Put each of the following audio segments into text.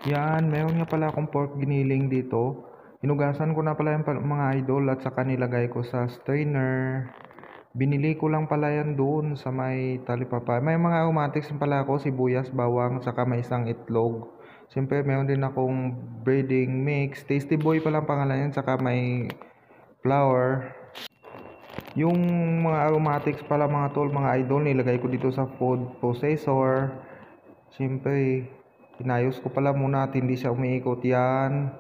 Yan, meron nga pala akong pork giniling dito. Hinugasan ko na pala yung mga idol at saka nilagay ko sa strainer. Binili ko lang pala yan doon sa may talipapa. May mga aromatics pala ako, sibuyas, bawang, saka may isang itlog. Siyempre, meron din akong breading mix. Tasty Boy pa lang pangalan yan, saka may flour. Yung mga aromatics pala mga tol, mga idol, nilagay ko dito sa food processor. Siyempre, inayos ko pala muna at hindi siya umiikot yan.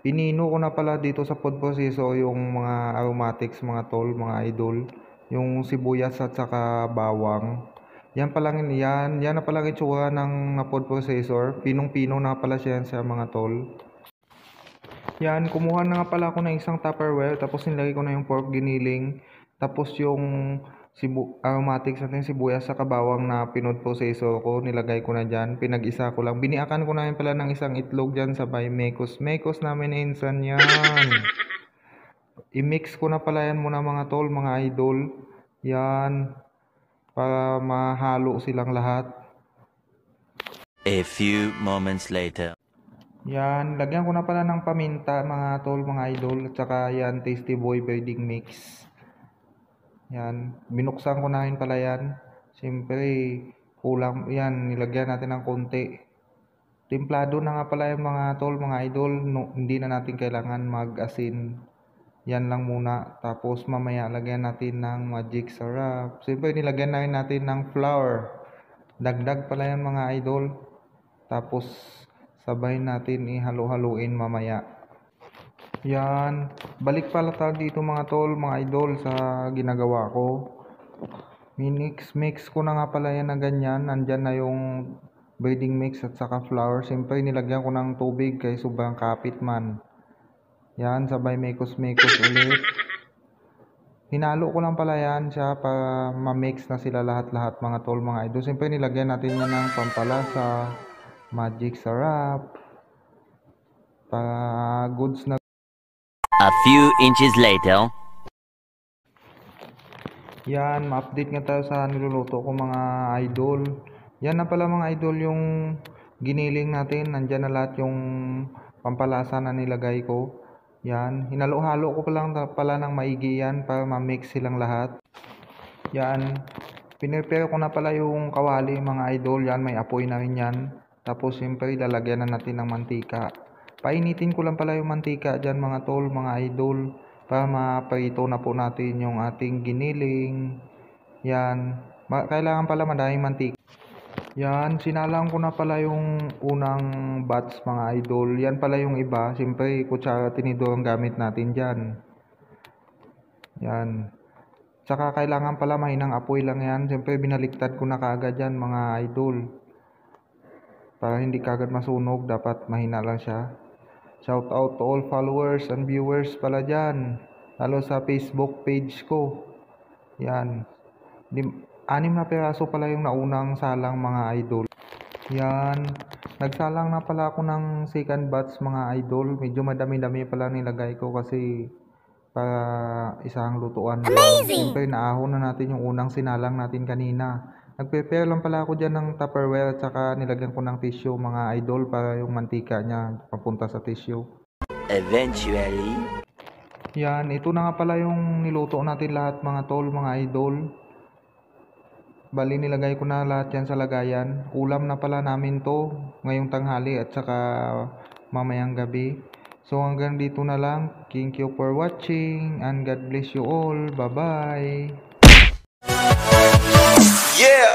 Pinino ko na pala dito sa food processor yung mga aromatics mga tol, mga idol. Yung sibuyas at saka bawang. Yan pa lang yan. Yan na pala itsura ng food processor. Pinong-pino na pala siya sa mga tol. Yan, kumuha na nga pala ako ng isang Tupperware. Tapos nilagay ko na yung pork giniling. Tapos yung aromatics natin sibuyas sa bawang na pinod processor ko, nilagay ko na dyan, pinag-isa ko lang, biniakan ko na yun pala ng isang itlog dyan sa by mekos namin insan yan. I-mix ko na pala yan muna mga tol, mga idol, yan, para mahalo silang lahat. A few moments later. Yan, lagyan ko na pala ng paminta mga tol, mga idol, at saka yan, Tasty Boy breading mix. Yan, binuksan ko na rin pala yan. Siyempre, kulang yan, nilagyan natin ng konti. Templado na nga pala yung mga tol, mga idol. No, hindi na natin kailangan mag-asin. Yan lang muna. Tapos mamaya lagyan natin ng magic syrup. Siyempre, nilagyan na rin natin ng flour. Dagdag pala yan mga idol. Tapos, sabay natin ihalo-haluin mamaya. Yan, balik pala tayo dito mga tol, mga idol sa ginagawa ko. Mix ko na nga pala yan na ganyan. Nandyan na yung breading mix at saka flour. Siyempre nilagyan ko ng tubig kay sobrang kapit man. Yan, sabay mekos ulit. Hinalo ko lang pala yan siya para ma-mix na sila lahat-lahat mga tol, mga idol. Siyempre nilagyan natin yan ng pampalasa, magic syrup, para goods na. A few inches later. Yan, ma-update nga tayo sa niluluto ko mga idol. Yan na pala mga idol yung giniling natin. Nandyan na lahat yung pampalasa na nilagay ko. Yan, hinalo-halo ko pala ng maigi yan para ma-mix silang lahat. Yan, pinrepare ko na pala yung kawali mga idol. Yan, may apoy na rin yan. Tapos siyempre lalagyan na natin ng mantika. Painitin ko lang pala yung mantika dyan mga tol, mga idol, para maprito na po natin yung ating giniling. Yan, kailangan pala madaming mantika. Yan, sinalang ko na pala yung unang batch mga idol. Yan pala yung iba, siyempre kutsara tinidor ang gamit natin dyan. Yan, tsaka kailangan pala mahinang apoy lang yan. Siyempre binaliktad ko na kaagad yan mga idol. Para hindi kaagad masunog, dapat mahina lang siya. Shout out to all followers and viewers pala dyan. Lalo sa Facebook page ko. Yan. 6 na peraso pala yung naunang salang mga idol. Yan. Nagsalang na pala ako ng second batch mga idol. Medyo madami-dami pala nilagay ko kasi para isang lutuan. Siyempre naahon na natin yung unang sinalang natin kanina. Nag-prepare lang pala ako dyan ng Tupperware at saka nilagyan ko ng tissue mga idol para yung mantika niya papunta sa tissue. Eventually. Yan, ito na nga pala yung niluto natin lahat mga tol, mga idol. Bali nilagay ko na lahat yan sa lagayan. Ulam na pala namin to ngayong tanghali at saka mamayang gabi. So hanggang dito na lang. Thank you for watching and God bless you all. Bye-bye. Yeah.